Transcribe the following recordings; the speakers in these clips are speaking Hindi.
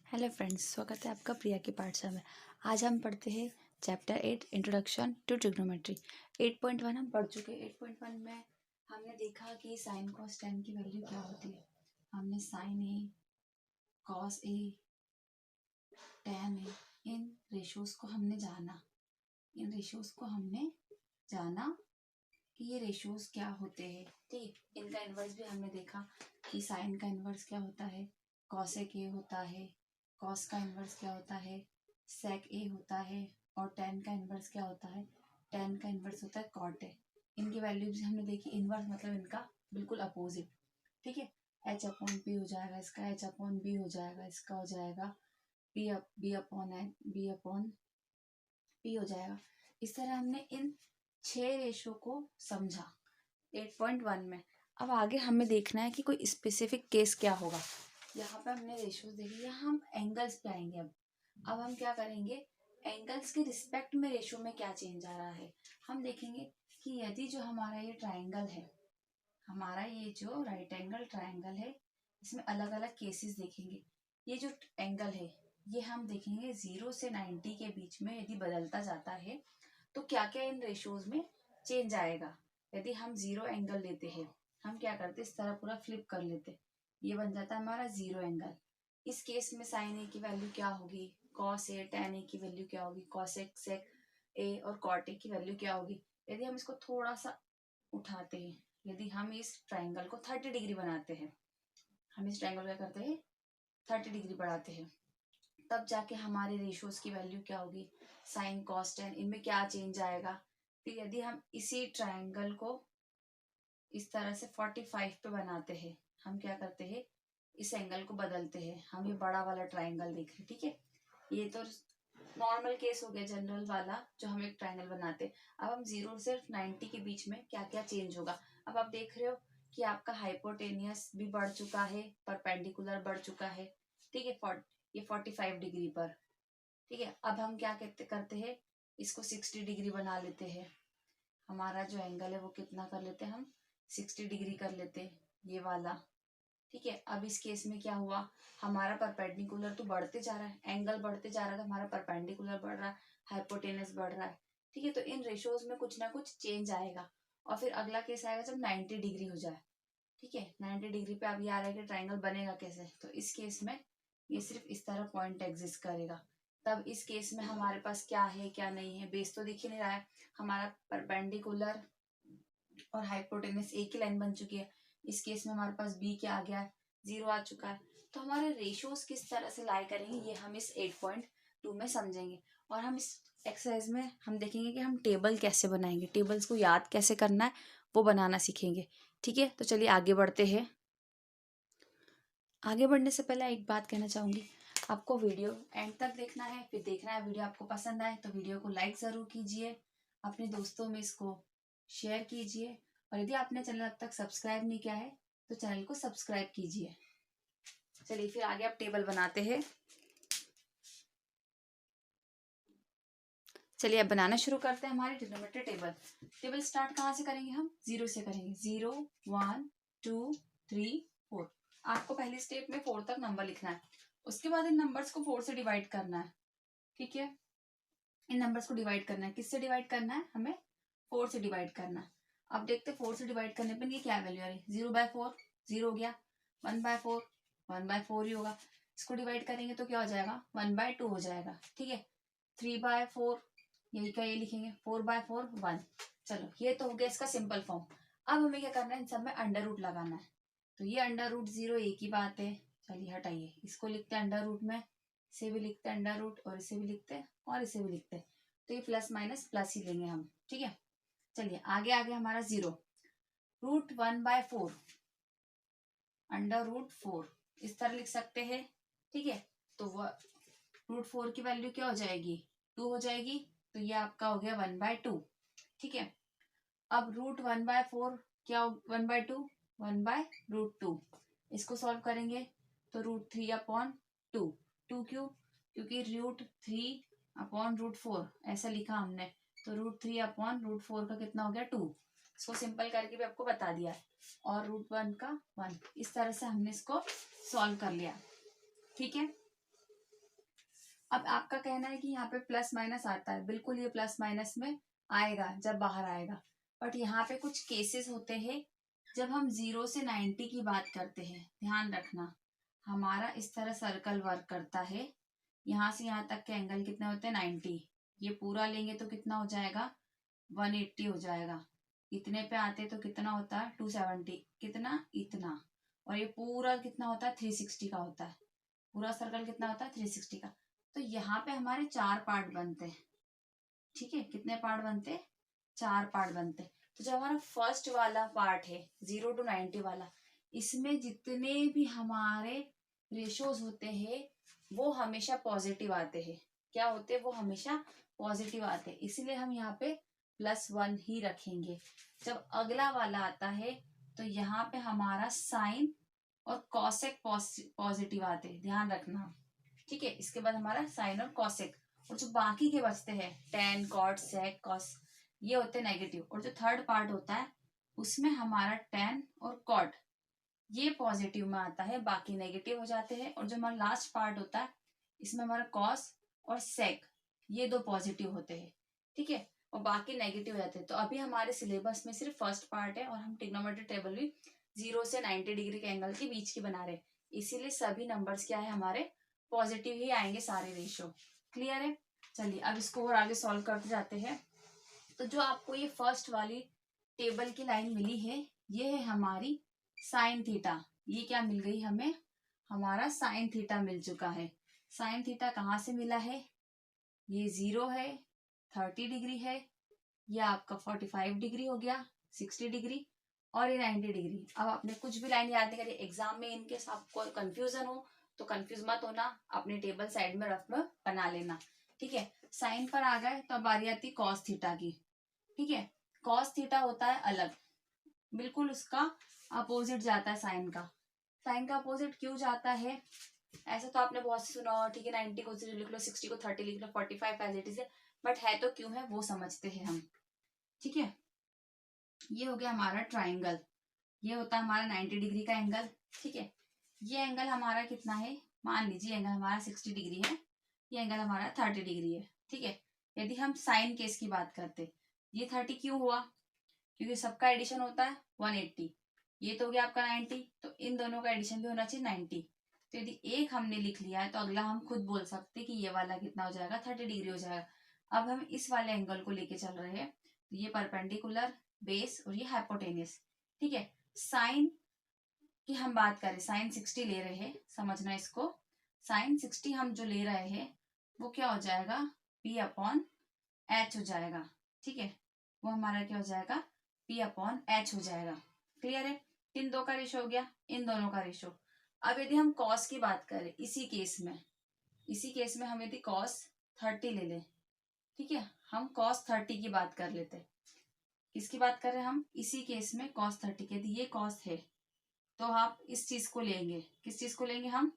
हेलो फ्रेंड्स, स्वागत है आपका प्रिया की पाठशाला में। आज हम पढ़ते हैं चैप्टर 8 इंट्रोडक्शन टू ट्रिग्नोमेट्री। 8.1 हम पढ़ चुके हैं। 8.1 में हमने देखा कि साइन कॉस टेन की वैल्यू क्या होती है। हमने sign A, cos A, ten A, in ratios को हमने जाना कि ये रेशोज क्या होते हैं। ठीक, इनका इन्वर्स भी हमने देखा कि साइन का इन्वर्स क्या होता है, कॉसेक ए होता है, कॉस का इन्वर्स क्या होता है, सेक ए होता है, और टेन का इन्वर्स क्या होता है, टेन का इन्वर्स होता है कॉट ए। इनकी वैल्यूज हमने देखी। इन्वर्स मतलब इनका बिल्कुल अपोजिट। ठीक है, एच अपॉन पी हो जाएगा, इसका एच अपॉन बी हो जाएगा, इसका हो जाएगा बी अपॉन पी हो जाएगा। इस तरह हमने इन 6 रेशो को समझा 8.1 में। अब आगे हमें देखना है कि कोई स्पेसिफिक केस क्या होगा। यहाँ पे हमने रेशोज देखी, यहाँ हम एंगल्स पे आएंगे। अब हम क्या करेंगे, एंगल्स के रिस्पेक्ट में रेशो में क्या चेंज आ रहा है हम देखेंगे कि यदि जो हमारा ये ट्राइंगल है, हमारा ये जो राइट एंगल ट्राइंगल है, इसमें अलग अलग केसेस देखेंगे। ये जो एंगल है ये हम देखेंगे 0 से 90 के बीच में यदि बदलता जाता है तो क्या क्या इन रेशोज में चेंज आएगा। यदि हम 0 एंगल लेते हैं, हम क्या करते, इस तरह पूरा फ्लिप कर लेते, ये बन जाता है हमारा 0 एंगल। इस केस में साइन ए की वैल्यू क्या होगी, कॉस ए, टेन ए की वैल्यू क्या होगी, कॉसेक सेक ए और कॉट ए की वैल्यू क्या होगी। यदि हम इसको थोड़ा सा उठाते हैं, यदि हम इस ट्राइंगल को 30 डिग्री बनाते हैं, हम इस ट्राइंगल क्या करते हैं 30 डिग्री बढ़ाते हैं, तब जाके हमारे रेशोज की वैल्यू क्या होगी, साइन कॉस टेन, इनमें क्या चेंज आएगा। फिर यदि हम इसी ट्राइंगल को इस तरह से 45 पे बनाते हैं, हम क्या करते हैं इस एंगल को बदलते हैं, हम ये बड़ा वाला ट्राइंगल देख रहे हैं। ठीक है, ये तो नॉर्मल केस हो गया, जनरल वाला जो हम एक ट्राइंगल बनाते हैं। अब हम 0 से 90 के बीच में क्या क्या चेंज होगा। अब आप देख रहे हो कि आपका हाइपोटेनियस भी बढ़ चुका है, परपेंडिकुलर बढ़ चुका है। ठीक है, ये 45 डिग्री पर। ठीक है, अब हम क्या करते हैं, इसको 60 डिग्री बना लेते हैं। हमारा जो एंगल है वो कितना कर लेते हैं हम, 60 डिग्री कर लेते हैं, ये वाला। ठीक है, अब इस केस में क्या हुआ, हमारा परपेंडिकुलर तो बढ़ते जा रहा है, एंगल बढ़ते जा रहा है, तो हमारा परपेंडिकुलर बढ़ रहा है, हाइपोटेनस बढ़ रहा है। ठीक है, तो इन रेशोज में कुछ ना कुछ चेंज आएगा। और फिर अगला केस आएगा जब 90 डिग्री हो जाए। ठीक है, 90 डिग्री पे अब ये आ रहा है कि ट्राइंगल बनेगा कैसे, तो इस केस में ये सिर्फ इस तरह पॉइंट एग्जिस्ट करेगा। तब इस केस में हमारे पास क्या है क्या नहीं है, बेस तो दिख ही नहीं रहा है, हमारा परपेंडिकुलर और हाइपोटेनस एक ही लाइन बन चुकी है। इस केस में हमारे पास बी क्या आ गया है, 0 आ चुका है। तो हमारे रेशियोज किस तरह से लाई करेंगे ये हम इस 8.2 में समझेंगे। और हम इस एक्सरसाइज में हम देखेंगे कि हम टेबल कैसे बनाएंगे, टेबल्स को याद कैसे करना है वो बनाना सीखेंगे। ठीक है, तो चलिए आगे बढ़ते हैं। आगे बढ़ने से पहले एक बात कहना चाहूंगी, आपको वीडियो एंड तक देखना है। फिर देखना है वीडियो आपको पसंद आए तो वीडियो को लाइक ज़रूर कीजिए, अपने दोस्तों में इसको शेयर कीजिए, और यदि आपने चैनल अब तक सब्सक्राइब नहीं किया है तो चैनल को सब्सक्राइब कीजिए। चलिए फिर आगे आप टेबल बनाते हैं। चलिए अब बनाना शुरू करते हैं हमारी ट्रिग्नोमेट्री टेबल। टेबल स्टार्ट कहाँ से करेंगे, हम 0 से करेंगे। 0 1 2 3 4। आपको पहले स्टेप में 4 तक नंबर लिखना है, उसके बाद इन नंबर्स को 4 से डिवाइड करना है। ठीक है, इन नंबर्स को डिवाइड करना है, किससे डिवाइड करना है, हमें 4 से डिवाइड करना है। अब देखते हैं 4 से डिवाइड करने पर ये क्या वैल्यू आ रही है, 0/4 0 हो गया, 1/4 1/4 ही होगा। इसको डिवाइड करेंगे तो क्या हो जाएगा, 1/2 हो जाएगा। ठीक है, 3/4 यही का ये लिखेंगे, 4/4 1। चलो ये तो हो गया इसका सिंपल फॉर्म। अब हमें क्या करना है, इन सब में अंडर रूट लगाना है। तो ये √0 एक ही बात है, चलिए हटाइए, इसको लिखते हैं अंडर रूट में, इसे भी लिखते हैं अंडर रूट, और इसे भी लिखते हैं और इसे भी लिखते हैं। तो ये प्लस माइनस प्लस ही लेंगे हम। ठीक है, चलिए आगे आगे हमारा 0 √1/4 √4 इस तरह लिख सकते हैं। ठीक है, तो वो √4 की वैल्यू क्या हो जाएगी, 2 हो जाएगी, तो ये आपका हो गया 1/2। ठीक है, अब √1/4 क्या, 1/2 1/√2। इसको सॉल्व करेंगे तो √3/2। 2 क्यों, क्योंकि √3/√4 ऐसा लिखा हमने, तो √3/√4 का कितना हो गया 2। इसको सिंपल करके भी आपको बता दिया है, और √1 का 1। इस तरह से हमने इसको सॉल्व कर लिया। ठीक है, अब आपका कहना है कि यहाँ पे प्लस माइनस आता है, बिल्कुल ये प्लस माइनस में आएगा जब बाहर आएगा, बट यहाँ पे कुछ केसेस होते हैं जब हम 0 से 90 की बात करते हैं। ध्यान रखना, हमारा इस तरह सर्कल वर्क करता है। यहाँ से यहाँ तक के एंगल कितने होते हैं 90, ये पूरा लेंगे तो कितना हो जाएगा 180 हो जाएगा। इतने पे आते तो कितना होता है 270, कितना इतना, और ये पूरा कितना होता है 360 का होता है। पूरा सर्कल कितना होता है 360 का। तो यहाँ पे हमारे 4 पार्ट बनते हैं। ठीक है, कितने पार्ट बनते हैं 4 पार्ट बनते हैं। तो जो हमारा फर्स्ट वाला पार्ट है 0 to 90 वाला, इसमें जितने भी हमारे रेशोज होते हैं वो हमेशा पॉजिटिव आते हैं। क्या होते हैं वो हमेशा पॉजिटिव आते हैं, इसलिए हम यहाँ पे +1 ही रखेंगे। जब अगला वाला आता है तो यहाँ पे हमारा साइन और कॉसेक पॉजिटिव आते हैं, ध्यान रखना। ठीक है, इसके बाद हमारा साइन और कॉसेक, और जो बाकी के बचते हैं टेन कॉट सेक कॉस, ये होते हैं नेगेटिव। और जो थर्ड पार्ट होता है उसमें हमारा टेन और कॉट ये पॉजिटिव में आता है, बाकी नेगेटिव हो जाते हैं। और जो हमारा लास्ट पार्ट होता है इसमें हमारा कॉस और सेक ये दो पॉजिटिव होते हैं। ठीक है, और बाकी नेगेटिव हो जाते हैं। तो अभी हमारे सिलेबस में सिर्फ फर्स्ट पार्ट है और हम ट्रिग्नोमेट्री टेबल भी 0 से 90 डिग्री के एंगल के बीच की बना रहे हैं, इसीलिए सभी नंबर्स क्या है हमारे पॉजिटिव ही आएंगे सारे रेशियो। क्लियर है? चलिए अब इसको और आगे सॉल्व करते जाते हैं। तो जो आपको ये फर्स्ट वाली टेबल की लाइन मिली है ये है हमारी साइन थीटा। ये क्या मिल गई हमें, हमारा साइन थीटा मिल चुका है। साइन थीटा कहाँ से मिला है, ये 0 है, 30 डिग्री है, ये आपका 45 डिग्री हो गया, 60 डिग्री, और ये 90 डिग्री। अब आपने कुछ भी लाइन याद नहीं करी, एग्जाम में इनकेस आपको कंफ्यूजन हो तो कंफ्यूज मत होना, अपनी टेबल साइड में रफ में बना लेना। ठीक है, साइन पर आ गए तो अब बारी आती कॉस थीटा की। ठीक है, कॉस थीटा होता है अलग, बिल्कुल उसका अपोजिट जाता है साइन का। साइन का अपोजिट क्यों जाता है, ऐसा तो आपने बहुत से सुना हो। ठीक है, 90 को 0 लिख लो, 60 को 30 लिख लो, 45 एज इट इज है, बट है तो क्यों है वो समझते हैं हम। ठीक है, ये हो गया हमारा ट्राइंगल, ये होता है हमारा 90 डिग्री का एंगल। ठीक है, ये एंगल हमारा कितना है, मान लीजिए एंगल हमारा 60 डिग्री है, ये एंगल हमारा 30 डिग्री है। ठीक है, यदि हम साइन केस की बात करते, ये 30 क्यों हुआ, क्योंकि सबका एडिशन होता है 180, ये तो हो गया आपका 90, तो इन दोनों का एडिशन भी होना चाहिए 90। तो यदि एक हमने लिख लिया है तो अगला हम खुद बोल सकते कि ये वाला कितना हो जाएगा 30 डिग्री हो जाएगा। अब हम इस वाले एंगल को लेके चल रहे हैं, तो ये परपेंडिकुलर बेस और ये हाइपोटेनियस। ठीक है, साइन की हम बात करें, साइन 60 ले रहे हैं, समझना इसको। साइन 60 हम जो ले रहे हैं वो क्या हो जाएगा P/H हो जाएगा। ठीक है, वो हमारा क्या हो जाएगा P/H हो जाएगा। क्लियर है, इन दो का रेशो हो गया, इन दोनों का रेशो। अब यदि हम कॉस की बात करें, इसी केस में हम यदि cos 30 ले लें, ठीक है, हम cos 30 की बात कर लेते हैं। किसकी बात कर रहे हैं हम, इसी केस में cos 30 की, यदि ये cos है तो आप इस चीज को लेंगे, किस चीज को लेंगे हम,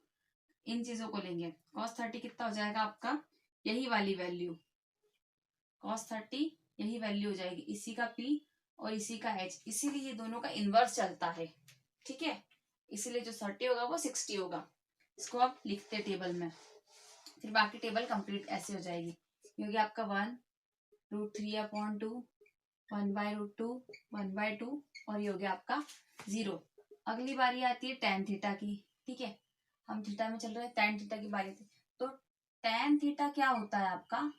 इन चीजों को लेंगे। cos 30 कितना हो जाएगा आपका, यही वाली वैल्यू, cos 30 यही वैल्यू हो जाएगी, इसी का P और इसी का H, इसीलिए ये दोनों का इनवर्स चलता है। ठीक है, इसीलिए जो 30 होगा वो 60 होगा। इसको आप लिखते टेबल में, फिर बाकी टेबल कंप्लीट ऐसे हो जाएगी। क्योंकि आपका 1√3/2, 1/√2, 1/2, और ये हो गया आपका 0। अगली बारी आती है tan थीटा की। ठीक है, हम थीटा में चल रहे हैं, tan थीटा की बारी थी। तो tan थीटा क्या होता है आपका,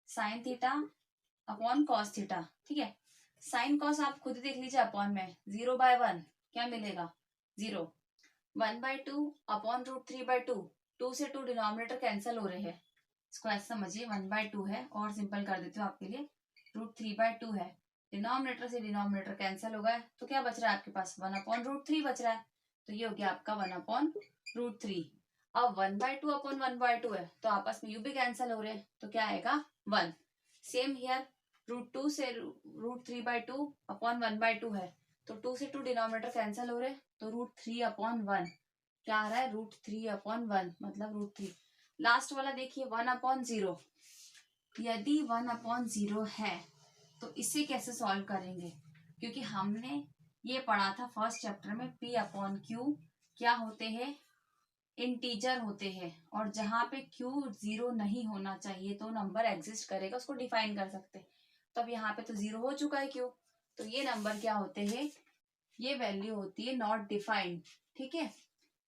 sine theta upon cos theta. ठीक है, साइन कॉस आप खुद देख लीजिए, अपॉन में 0/1 क्या मिलेगा 0, 1/2 अपॉन √3/2, 2 से 2 डिनोमिनेटर कैंसिल हो रहे हैं, इसको ऐसे समझिए 1/2 है, और सिंपल कर देती हूँ आपके लिए, √3/2 है, डिनोमिनेटर से डिनोमिनेटर कैंसिल हो गए, तो क्या बच रहा है आपके पास 1/√3 बच रहा है। तो ये हो गया आपका 1/√3। अब 1/2 अपॉन 1/2 है तो आपस में यू भी कैंसिल हो रहे हैं, तो क्या आएगा 1। सेम हियर, √2 से √3/2 अपॉन 1/2 है, तो 2 से 2 डिनोमिनेटर कैंसिल हो रहे हैं, तो √3/1 क्या आ रहा है, √3/1 मतलब √3। लास्ट वाला देखिए 1/0, यदि 1/0 है तो इसे कैसे सॉल्व करेंगे, क्योंकि हमने ये पढ़ा था फर्स्ट चैप्टर में P/Q क्या होते हैं, इंटीजर होते हैं और जहां पे क्यू 0 नहीं होना चाहिए तो नंबर एग्जिस्ट करेगा, उसको डिफाइन कर सकते हैं। तो अब यहाँ पे तो 0 हो चुका है क्यू, तो ये नंबर क्या होते हैं, ये वैल्यू होती है नॉट डिफाइंड। ठीक है,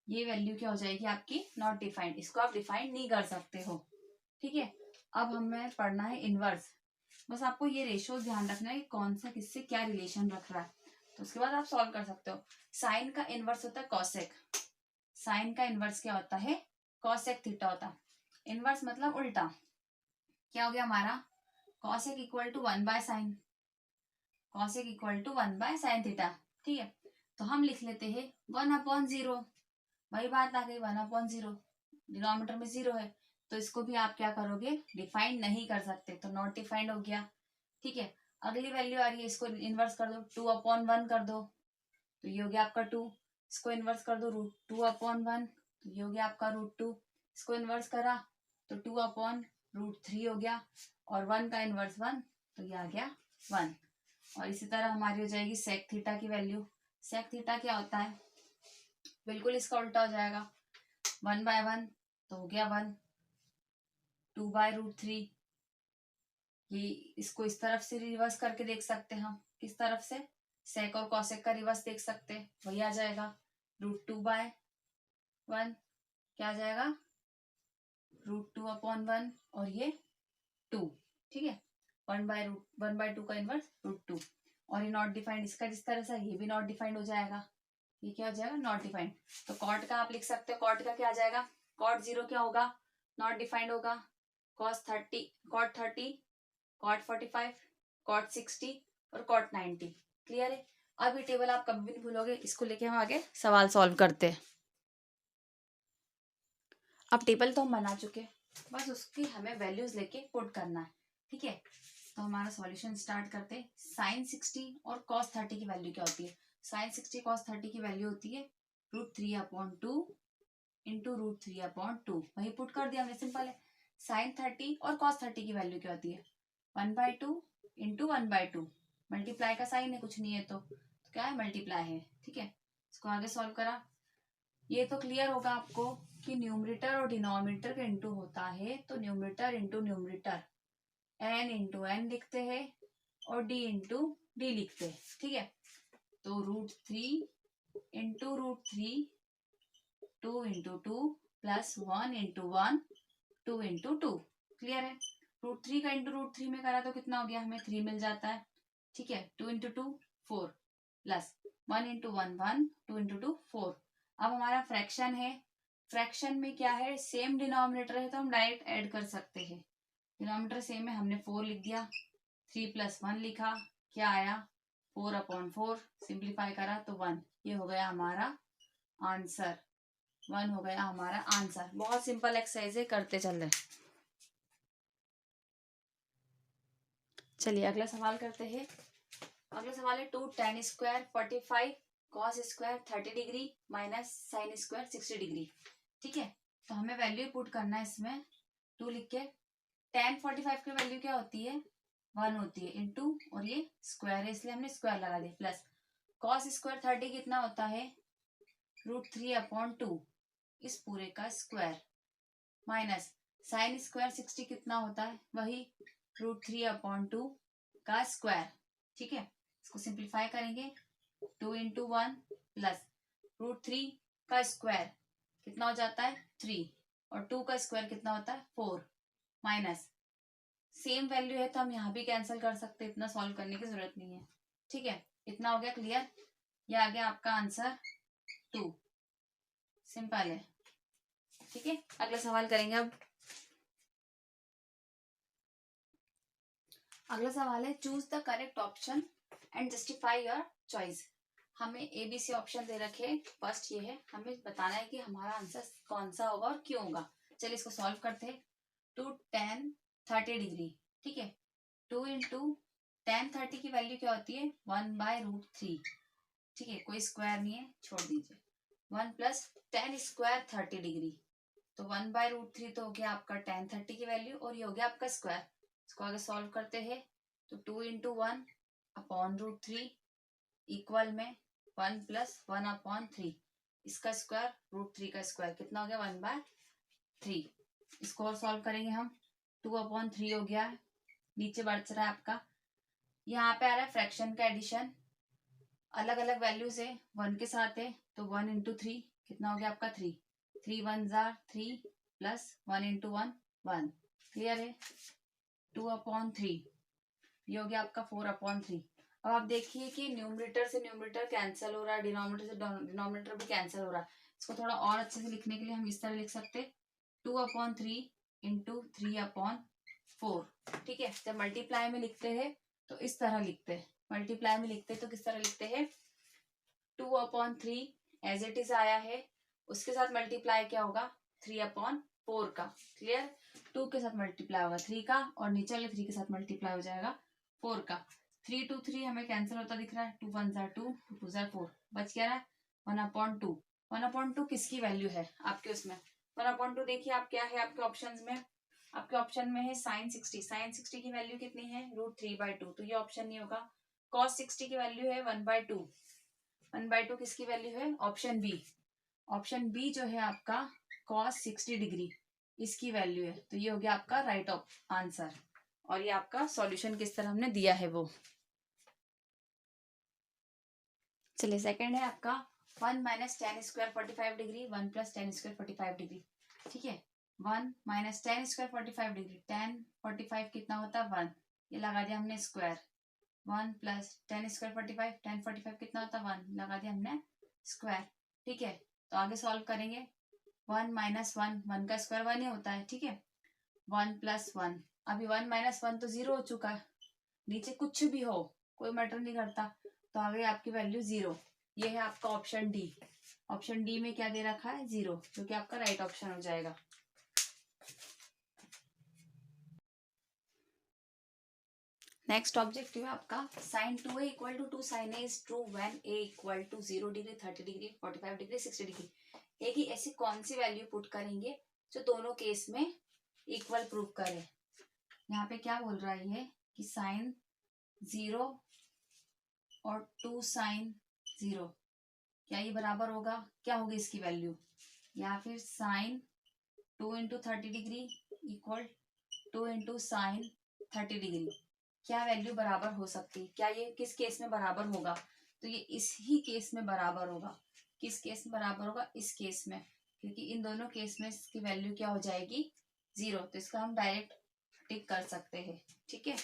ये वैल्यू क्या हो जाएगी आपकी, नॉट डिफाइंड, इसको आप डिफाइन नहीं कर सकते हो। ठीक है, अब हमें पढ़ना है इनवर्स। बस आपको ये रेशियो ध्यान रखना है कि कौन सा किससे क्या रिलेशन रख रहा है, तो उसके बाद आप सॉल्व कर सकते हो। साइन का इनवर्स होता है कॉसेक, साइन का इनवर्स क्या होता है, कॉसेक थीटा होता है। इनवर्स मतलब उल्टा, क्या हो गया हमारा, cosec equal to 1/sin, cosec equal to 1/sin theta. ठीक है, तो हम लिख लेते हैं 1/0, वही बात आ गई 1/0, डिनोमिनेटर में 0 है, तो इसको भी आप क्या करोगे, डिफाइन नहीं कर सकते, तो नॉट डिफाइंड हो गया। ठीक है, अगली वैल्यू आ रही है, इसको इनवर्स कर दो, 2/1 कर दो, तो ये हो गया आपका 2। इसको इनवर्स कर दो, √2/1, तो ये हो गया आपका √2। इसको इनवर्स करा तो 2/√3 हो गया, और 1 का इनवर्स 1, तो ये आ गया 1। और इसी तरह हमारी हो जाएगी सेक थीटा की वैल्यू। सेक थीटा क्या होता है, बिल्कुल इसका उल्टा हो जाएगा, 1/1 तो हो गया 1, 2/√3, ये इसको इस तरफ से रिवर्स करके देख सकते हैं हम, किस तरफ से, सेक और कॉसेक का रिवर्स देख सकते हैं, वही आ जाएगा √2/1, क्या आ जाएगा, √2/1, और ये 2। ठीक है, 1/2 का इनवर्स √2, और ये नॉट डिफाइंड, इसका जिस तरह से ये भी नॉट डिफाइंड हो जाएगा, ये क्या हो जाएगा, नॉट डिफाइंड। तो कॉट का आप लिख सकते हो, कॉट का क्या आ जाएगा, कॉट 0 क्या होगा, नॉट डिफाइंड होगा, cos 30, cot 30, cot 45, cot 60 और cot 90। क्लियर है, अब ये टेबल आप कभी भी नहीं भूलोगे, इसको लेके हम आगे सवाल सॉल्व करते हैं। अब टेबल तो हम बना चुके हैं, बस उसकी हमें वैल्यूज लेके पुट करना है। ठीक है, तो हमारा सॉल्यूशन स्टार्ट करते हैं। sin 60 और cos 30 की वैल्यू क्या होती है, sin 60 cos 30 की वैल्यू होती है √3/2 इंटू √3/2, वही पुट कर दिया हमने, सिंपल है। sin 30 और cos 30 की वैल्यू क्या होती है, 1/2 इंटू 1/2, मल्टीप्लाई का साइन है, कुछ नहीं है तो क्या है, मल्टीप्लाई है। ठीक है, इसको आगे सॉल्व करा, ये तो क्लियर होगा आपको कि न्यूमरेटर और डिनोमिनेटर का इंटू होता है, तो numerator into numerator n into n लिखते हैं और d इंटू डी लिखते हैं। ठीक है, तो √3 into √3, 2 into 2 plus 1 into 1, 2 into 2। Clear है, √3 का इंटू √3 में करा तो कितना हो गया, हमें 3 मिल जाता है। ठीक है, 2 इंटू 2 4, प्लस 1 इंटू 1 1, 2 इंटू 2 4। अब हमारा फ्रैक्शन है, फ्रैक्शन में क्या है, सेम डिनोमिनेटर है तो हम डायरेक्ट ऐड कर सकते हैं। डिनोमिनेटर सेम है, हमने 4 लिख दिया, 3 + 1 लिखा, क्या आया 4/4, सिंप्लीफाई करा तो 1, ये हो गया हमारा आंसर, 1 हो गया हमारा आंसर। बहुत सिंपल एक्सरसाइज है, करते चल रहे। चलिए अगला सवाल करते हैं। अगला सवाल है 2 tan square 45 cos square 30 degree minus sine square 60 degree. ठीक है, तो हमें वैल्यू पुट करना है इसमें, 2 लिख के, tan 45 की वैल्यू क्या होती है, 1 होती है, इंटू, और ये स्क्वायर है इसलिए हमने स्क्वायर लगा दिया, प्लस cos स्क्वायर 30 कितना होता है, √3/2, इस पूरे का स्क्वायर, माइनस साइन स्क्वायर 60 कितना होता है, वही √3/2 का स्क्वायर। ठीक है, इसको सिंप्लीफाई करेंगे, 2 इंटू 1 प्लस √3 का स्क्वायर कितना हो जाता है 3, और 2 का स्क्वायर कितना होता है 4, माइनस सेम वैल्यू है तो हम यहाँ भी कैंसिल कर सकते हैं, इतना सॉल्व करने की जरूरत नहीं है। ठीक है, इतना हो गया क्लियर, ये आ गया आपका आंसर 2, सिंपल है। ठीक है, अगला सवाल करेंगे अब। अगला सवाल है choose the correct option and justify your choice. हमें ABC ऑप्शन दे रखे, फर्स्ट ये है, हमें बताना है कि हमारा आंसर कौन सा होगा और क्यों होगा। चलिए इसको सॉल्व करते हैं। 2 tan 30 डिग्री, ठीक है, 2 इंटू tan 30 की वैल्यू क्या होती है 1/√3। ठीक है, कोई स्क्वायर नहीं है, छोड़ दीजिए, 1 प्लस tan स्क्वायर 30 डिग्री, तो 1/√3 तो हो गया आपका tan 30 की वैल्यू, और ये हो गया आपका स्क्वायर। इसको आगे सॉल्व करते हैं, तो 2 इंटू 1/√3 इक्वल में 1 + 1/3, इसका स्क्वायर √3 का स्क्वायर कितना हो गया 1/3। इसको और सॉल्व करेंगे हम, 2/3 हो गया, नीचे बढ़ रहा है आपका। यहाँ पे आ रहा है फ्रैक्शन का एडिशन, अलग अलग वैल्यूज है, 1 के साथ है तो 1 × 3 कितना हो गया आपका 3, 3 1 जार 3 प्लस 1 × 1 1, क्लियर है। 2/3 ये हो गया आपका 4/3। अब आप देखिए कि न्यूमरेटर से न्यूमरेटर कैंसिल हो रहा है, डिनोमिनेटर से डिनोमिनेटर भी कैंसिल हो रहा है। इसको थोड़ा और अच्छे से लिखने के लिए हम इस तरह लिख सकते हैं 2/3 × 3/4, ठीक है। जब मल्टीप्लाई में लिखते हैं तो इस तरह लिखते हैं, मल्टीप्लाई में लिखते हैं तो किस तरह लिखते हैं 2/3 एज इट इज आया है, उसके साथ मल्टीप्लाई क्या होगा 3/4 का, क्लियर। 2 के साथ मल्टीप्लाई होगा 3 का और नीचे वाले 3 के साथ मल्टीप्लाई हो जाएगा 4 का। 3 2 3 हमें कैंसिल होता दिख रहा है, 2 1 जार 2 2 2 जार 4, बच क्या रहा है 1/2। 1/2 किसकी वैल्यू है आपके उसमें 1/2, देखिए आप क्या है आपके ऑप्शंस में, आपके ऑप्शन में है sin 60, sin 60 की वैल्यू कितनी है √3/2, तो ये ऑप्शन नहीं होगा। cos 60 की वैल्यू है 1/2, 1/2 किसकी वैल्यू है ऑप्शन बी, ऑप्शन बी जो है आपका cos 60 डिग्री इसकी वैल्यू है, तो ये हो गया आपका राइट आंसर। और ये आपका सॉल्यूशन किस तरह हमने दिया है वो। चलिए सेकंड है आपका 1 - tan² 45 डिग्री 1 + tan² 45 डिग्री, ठीक है। 1 - tan² 45 डिग्री, tan 45 कितना होता है 1, ये लगा दिया हमने स्क्वायर, 1 + tan² 45, tan 45 कितना होता है 1, लगा दिया हमने स्क्वायर, ठीक है। तो आगे सॉल्व करेंगे 1 - 1, 1 का स्क्वायर 1 ही होता है, ठीक है। 1 + 1, अभी 1 - 1 तो 0 हो चुका है, नीचे कुछ भी हो कोई मैटर नहीं करता, तो आ गई आपकी वैल्यू 0। ये है आपका ऑप्शन डी, ऑप्शन डी में क्या दे रखा है 0, जो कि आपका राइट ऑप्शन हो जाएगा। नेक्स्ट ऑब्जेक्टिव है आपका sin 2a = 2 sin a is true when a = 0 degree 30 degree 45 degree 60 degree. A की ऐसी कौन सी वैल्यू पुट करेंगे जो दोनों केस में इक्वल प्रूव करे। यहाँ पे क्या बोल रहा है ये कि sin 0 और 2 sin 0 क्या ये बराबर होगा, क्या होगी इसकी वैल्यू, या फिर sin 2 × 30 degree equal 2 × sin 30 degree, क्या वैल्यू बराबर हो सकती है, क्या ये किस केस में बराबर होगा, तो ये इस ही केस में बराबर होगा। किस केस में बराबर होगा, इस केस में, क्योंकि इन दोनों केस में इसकी वैल्यू क्या हो जाएगी 0, तो इसका हम डायरेक्ट टिक कर सकते हैं, ठीक है।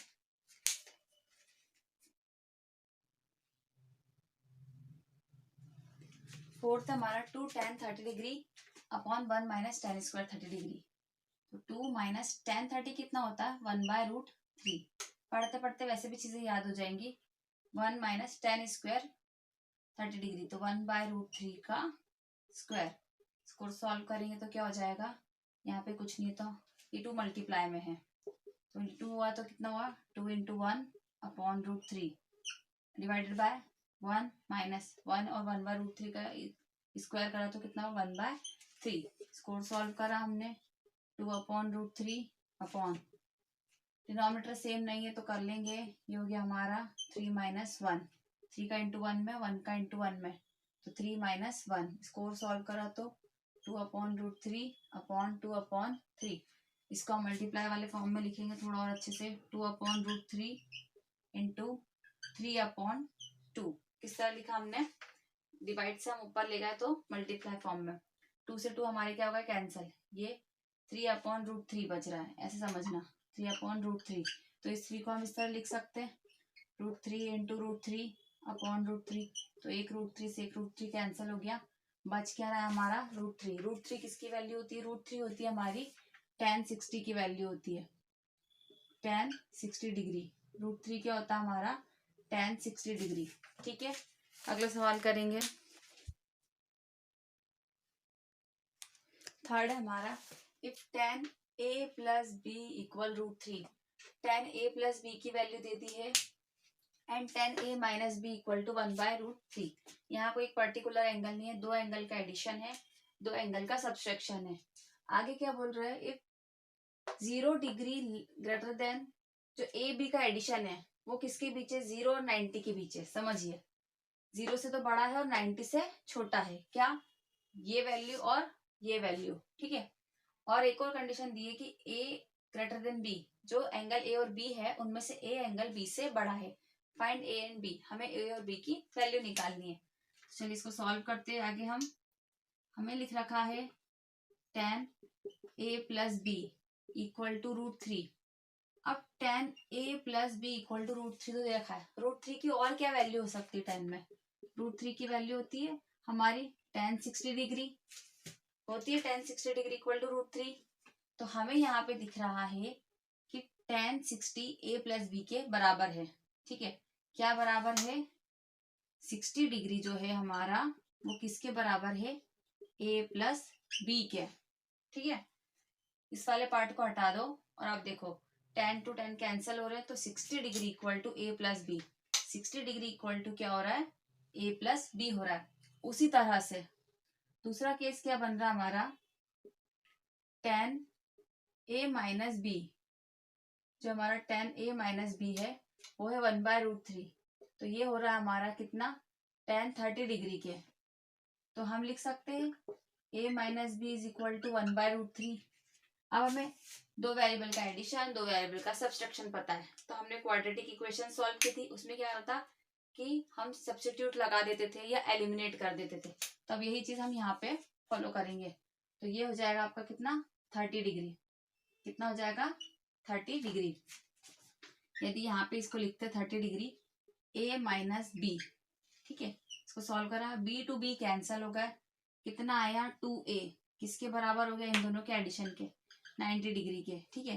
फोर्थ हमारा 2 tan 30 degree upon 1 - tan² 30 degree, तो 2 - tan 30 कितना होता है 1/√3, पढ़ते पढ़ते वैसे भी चीजें याद हो जाएंगी। 1 - tan² 30 डिग्री, तो 1/√3 का स्क्वायर, इसको सॉल्व करेंगे तो क्या हो जाएगा, यहाँ पे कुछ नहीं था, ये 2 मल्टीप्लाई में है, तो 2 हुआ तो कितना हुआ 2 × 1/√3 डिवाइडेड बाय 1 - 1 और 1/√3 का स्क्वायर करा तो कितना हुआ 1/3। इसको सॉल्व करा हमने 2/√3 अपॉन, डिनोमिनेटर सेम नहीं है तो कर लेंगे, ये हो गया हमारा 3 - 1, 3 का × 1 में 1 का × 1 में, तो 3 - 1, इसको सॉल्व करा तो 2/√3 अपॉन 2/3, इसको हम मल्टीप्लाई वाले फॉर्म में लिखेंगे थोड़ा और अच्छे से, 2/√3 × 3/2, किस तरह लिखा हमने, डिवाइड से हम ऊपर ले गए तो मल्टीप्लाई फॉर्म में, 2 से 2 हमारे क्या होगा कैंसिल, ये 3/√3 बच रहा है, ऐसे समझना 3/√3, तो इस 3 को हम इस तरह लिख सकते हैं √3 × √3/√3, तो एक √3 से एक √3 कैंसिल हो गया, बच क्या रहा है हमारा √3। √3 किसकी वैल्यू होती है, √3 होती है हमारी tan 60 की वैल्यू होती है, tan 60 डिग्री, √3 क्या होता है हमारा tan 60 डिग्री, ठीक है। अगला सवाल करेंगे, थर्ड है हमारा if tan a + b = √3, tan a + b की वैल्यू दे दी है एंड tan a - b = 1/√3। यहाँ कोई एक पर्टिकुलर एंगल नहीं है, दो एंगल का एडिशन है, दो एंगल का सब्सट्रैक्शन है। आगे क्या बोल रहा है, इफ 0 डिग्री ग्रेटर देन, जो ए बी का एडिशन है वो किसके बीच है 0 और 90 के बीच है, समझिए 0 से तो बड़ा है और 90 से छोटा है, क्या ये वैल्यू और ये वैल्यू, ठीक है। और एक और कंडीशन दी है कि ए ग्रेटर देन बी, जो एंगल ए और बी है उनमें से ए एंगल बी से बड़ा है। फाइंड ए एंड बी, हमें ए और बी की वैल्यू निकालनी है। चलिए इसको सॉल्व करते हैं आगे। हमें लिख रखा है tan a plus B equal to √3। अब tan a plus B equal to √3 तो देखा है, √3 की और क्या वैल्यू हो सकती है tan में? √3 की वैल्यू होती है हमारी tan 60 डिग्री, होती है tan 60 डिग्री इक्वल टू √3। तो हमें यहाँ पे दिख रहा है कि tan 60 a प्लस बी के बराबर है, ठीक है। क्या बराबर है? 60 डिग्री जो है हमारा वो किसके बराबर है? a प्लस बी के, ठीक है। इस वाले पार्ट को हटा दो और आप देखो tan टू tan कैंसिल हो रहे हैं, तो 60 degree equal to a plus B, 60 degree equal to क्या हो रहा है? a प्लस बी हो रहा है। उसी तरह से दूसरा केस क्या बन रहा है हमारा? tan a माइनस बी, जो हमारा tan a माइनस बी है वो है 1/√3, तो ये हो रहा है हमारा कितना? tan 30 डिग्री के। तो हम लिख सकते हैं a minus B is equal to 1/√3। अब हमें दो वेरिएबल का एडिशन, दो वेरिएबल का सब्सट्रैक्शन पता है, तो हमने क्वाड्रेटिक इक्वेशन सॉल्व की थी, उसमें क्या होता कि हम सब्स्टिट्यूट लगा देते थे या एलिमिनेट कर देते थे। तो अब यही चीज हम यहाँ पे फॉलो करेंगे। तो ये हो जाएगा आपका कितना? 30 डिग्री। कितना हो जाएगा? 30 डिग्री। यदि यहाँ पे इसको लिखते 30 डिग्री a माइनस बी, ठीक है। इसको सॉल्व करा, b टू b कैंसल हो गया, कितना आया? 2a, किसके बराबर हो गया? इन दोनों के एडिशन के, 90 डिग्री के, ठीक है।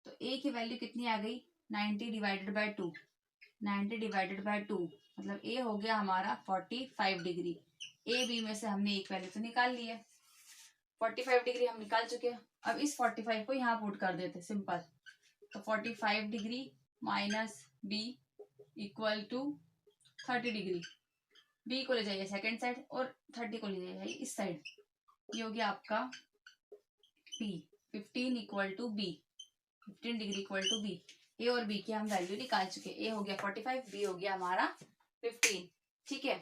तो a की वैल्यू कितनी आ गई? 90 डिवाइडेड बाय 2, 90 डिवाइडेड बाय 2 मतलब a हो गया हमारा 45 डिग्री। a b में से हमने एक वैल्यू तो निकाल ली है, 45 डिग्री हम निकाल चुके हैं। अब इस 45 को यहाँ पुट कर देते, सिंपल। तो 45 degree minus b equal to 30 degree. b को ले जाइए सेकेंड साइड और 30 को ले जाइए इस साइड। ये हो गया आपका p, 15 equal to b, 15 degree equal to b। a और b की हम वैल्यू निकाल चुके। a हो गया 45, b हो गया हमारा 15, ठीक है।